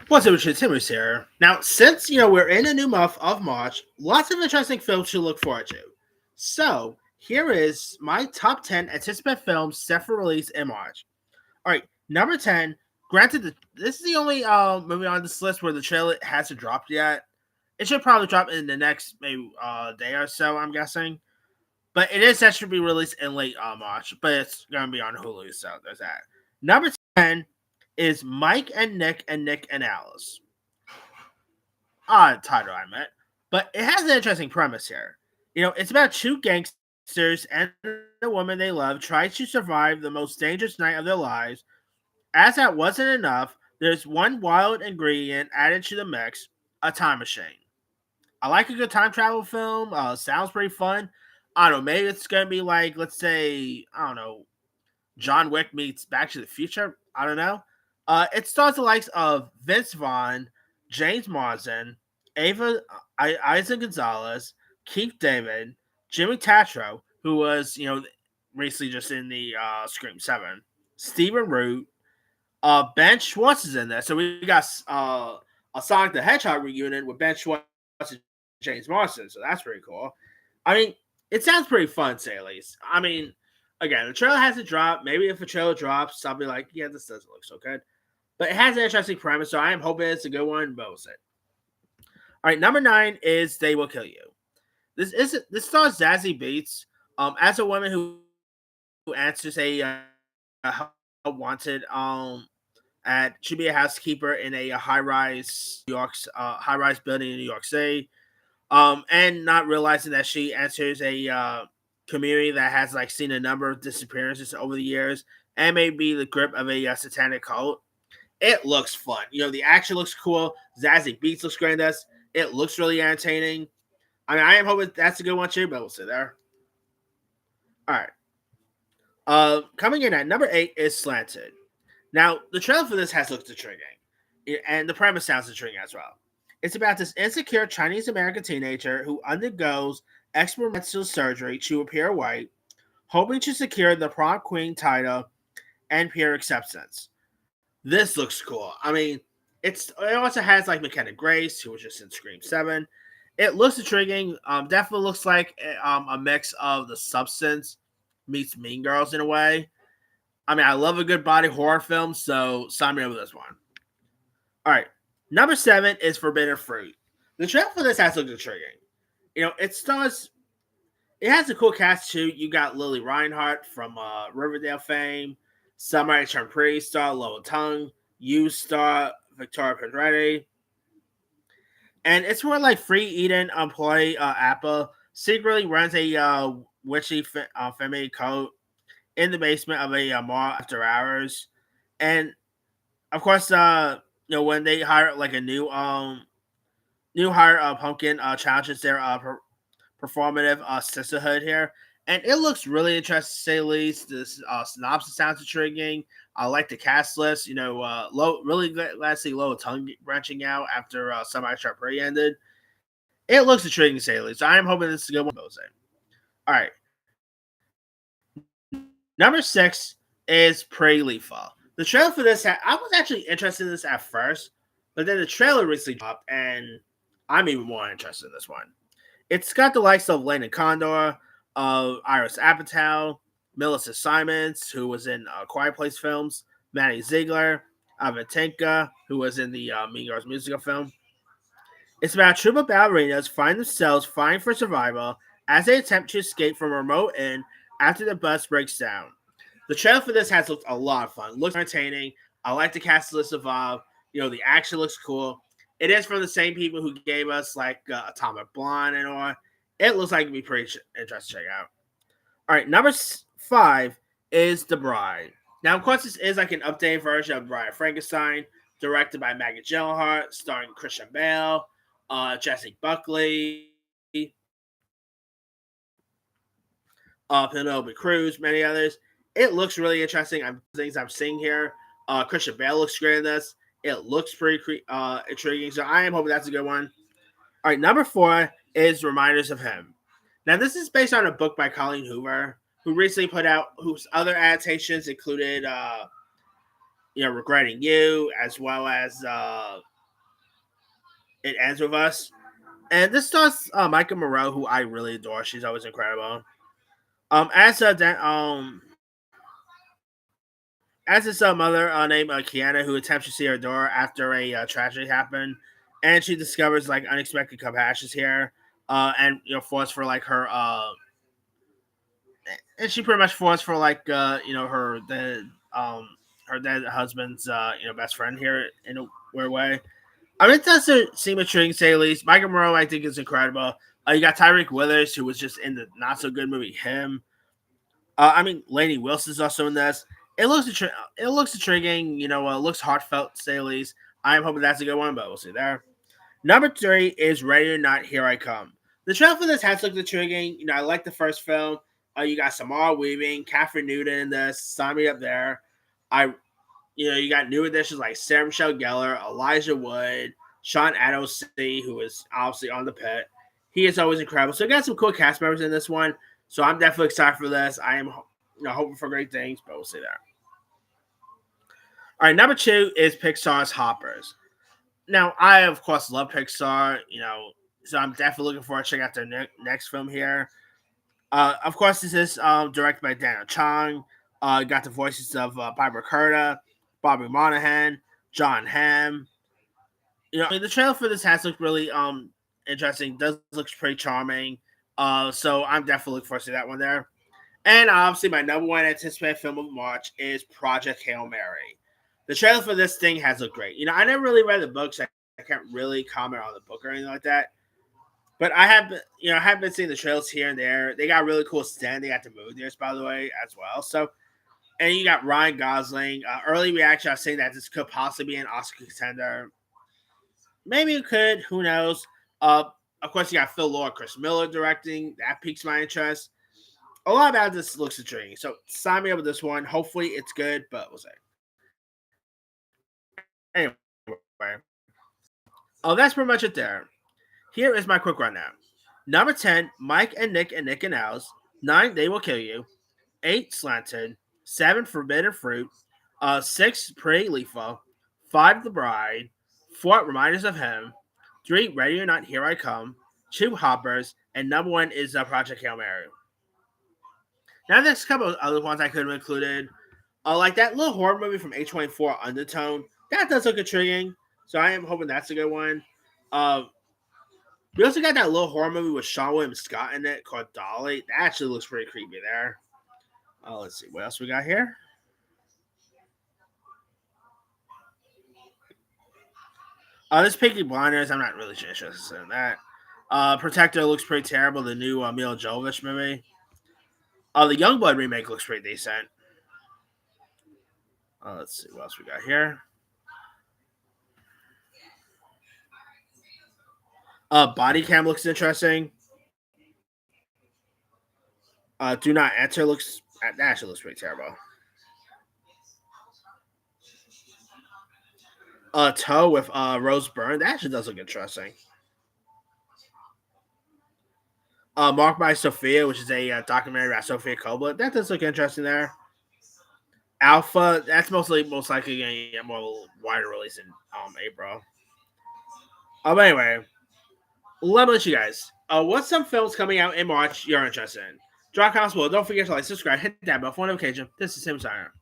What's up, Richard Timmers here. Now, since we're in a new month of March, lots of interesting films to look forward to. So, here is my top 10 anticipated films set for release in March. All right, number 10. Granted, this is the only movie on this list where the trailer hasn't dropped yet. It should probably drop in the next maybe day or so, I'm guessing. But it is set to be released in late March, but it's gonna be on Hulu, so there's that. Number 10 is Mike and Nick and Alice. Odd title, I meant. But it has an interesting premise here. It's about two gangsters and the woman they love try to survive the most dangerous night of their lives. As that wasn't enough, there's one wild ingredient added to the mix: a time machine. I like a good time travel film. Sounds pretty fun. I don't know. Maybe it's gonna be like, let's say, I don't know, John Wick meets Back to the Future. I don't know. It stars the likes of Vince Vaughn, James Marsden, Ava Isaac Gonzalez, Keith David, Jimmy Tatro, who was recently just in the Scream 7, Stephen Root, Ben Schwartz is in there. So we got a Sonic the Hedgehog reunion with Ben Schwartz and James Marsden. So that's pretty cool. I mean, it sounds pretty fun, to say at least. I mean, again, the trailer hasn't dropped. Maybe if a trailer drops, I'll be like, yeah, this doesn't look so good. But it has an interesting premise, so I am hoping it's a good one. But we'll see. All right, number 9 is They Will Kill You. This stars Zazie Beetz as a woman who answers a wanted should be a housekeeper in a high rise building in New York City, and not realizing that she enters a community that has like seen a number of disappearances over the years and may be the grip of a satanic cult. It looks fun. The action looks cool. Zazie Beetz looks great in this. It looks really entertaining. I mean, I am hoping that's a good one too, but we'll see there. All right. Coming in at number 8 is Slanted. Now, the trailer for this has looked intriguing, and the premise sounds intriguing as well. It's about this insecure Chinese American teenager who undergoes experimental surgery to appear white, hoping to secure the prom queen title and peer acceptance. This looks cool. I mean, it also has like McKenna Grace, who was just in Scream 7. It looks intriguing. Definitely looks like a mix of The Substance meets Mean Girls in a way. I mean, I love a good body horror film, so sign me up with this one. All right. Number 7 is Forbidden Fruit. The trailer for this has looked intriguing. It stars. It has a cool cast too. You got Lily Reinhart from Riverdale fame, Summer Turned Pretty star Lola Tongue, You star Victoria Pedretti, and it's where like Free Eden employee Appa secretly runs a witchy family cult in the basement of a mall after hours, and of course, when they hire like a new hire pumpkin challenges their performative sisterhood here, and it looks really interesting to say the least. This synopsis sounds intriguing. I like the cast list. Really glad to see Lola Tongue branching out after Somebody Sharp Prey ended. It looks intriguing to say the least. I am hoping this is a good one. All right. Number 6 is Prey Lethal. The trailer for this, I was actually interested in this at first, but then the trailer recently dropped, and I'm even more interested in this one. It's got the likes of Lena Condor, Iris Apatow, Melissa Simons, who was in Quiet Place films, Maddie Ziegler, Avatenka, who was in the Mean Girls musical film. It's about a troop of ballerinas find themselves fighting for survival as they attempt to escape from a remote inn after the bus breaks down. The trailer for this has looked a lot of fun. It looks entertaining. I like the cast list of the action looks cool. It is from the same people who gave us like Atomic Blonde and all. It looks like it'd be pretty interesting to check out. All right, number 5 is The Bride. Now, of course, this is like an updated version of Bride of Frankenstein, directed by Maggie Gyllenhaal, starring Christian Bale, Jessie Buckley, Penelope Cruz, many others. It looks really interesting. Things I'm seeing here. Christian Bale looks great in this. It looks pretty intriguing, so I am hoping that's a good one. All right, number 4 is Reminders of Him. Now, this is based on a book by Colleen Hoover, who recently put out, whose other adaptations included, Regretting You, as well as It Ends With Us. And this stars Micah Moreau, who I really adore. She's always incredible. As a as his mother named Kiana, who attempts to see her daughter after a tragedy happened, and she discovers like unexpected compassions here, and falls for like her, and she pretty much falls for like her dead husband's best friend here in a weird way. I mean, it doesn't seem intriguing, to say the least. Michael Moreau, I think, is incredible. You got Tyreek Withers, who was just in the not so good movie Him. I mean, Lainey Wilson's also in this. It looks intriguing. It looks heartfelt, to say the least. I'm hoping that's a good one, but we'll see there. Number 3 is Ready or Not, Here I Come. The trailer for this has looked intriguing. I like the first film. You got Samara Weaving, Catherine Newton in this. Sign me up there. I, you got new additions like Sarah Michelle Gellar, Elijah Wood, Sean Adelson, who is obviously on the pit. He is always incredible. So we got some cool cast members in this one. So I'm definitely excited for this. I am, hoping for great things, but we'll see there. All right, number 2 is Pixar's Hoppers. Now, I of course love Pixar. So I'm definitely looking forward to check out their next film here. Of course, this is directed by Daniel Chang. Got the voices of Piper Curda, Bobby Monahan, John Hamm. I mean, the trailer for this has looked really interesting. Does looks pretty charming. So I'm definitely looking forward to that one there. And obviously, my number one anticipated film of March is Project Hail Mary. The trailer for this thing has looked great. I never really read the book, so I can't really comment on the book or anything like that. But I have been seeing the trailers here and there. They got really cool stand. They got the movie theaters, by the way, as well. So, and you got Ryan Gosling. Early reaction, I was saying that this could possibly be an Oscar contender. Maybe it could. Who knows? Of course, you got Phil Lord, Chris Miller directing. That piques my interest. A lot about this looks intriguing. So sign me up with this one. Hopefully, it's good, but we'll see. Anyway, that's pretty much it there. Here is my quick rundown. Number 10, Mike and Nick and Owls. 9, They Will Kill You. 8, Slanted. 7, Forbidden Fruit. 6, Pretty Lethal. 5, The Bride. 4, Reminders of Him. 3, Ready or Not, Here I Come. 2, Hoppers. And number 1 is Project Hail Mary. Now, there's a couple of other ones I could have included. Like that little horror movie from A24, Undertone. That does look intriguing. So I am hoping that's a good one. We also got that little horror movie with Sean William Scott in it called Dolly. That actually looks pretty creepy there. Let's see. What else we got here? This Peaky Blinders. I'm not really interested in that. Protector looks pretty terrible. The new Mila Jovovich movie. The Youngblood remake looks pretty decent. Let's see what else we got here. Body Cam looks interesting. Do Not Enter looks that actually looks pretty terrible. Toe with Rose Byrne. That actually does look interesting. Marked by Sophia, which is a documentary about Sophia Coppola. That does look interesting there. Alpha, that's most likely going to get more wider release in April. Anyway, let me let you guys. What's some films coming out in March you're interested in? Drop comments below. Don't forget to like, subscribe, hit that bell for notification. This is Tim Steiner.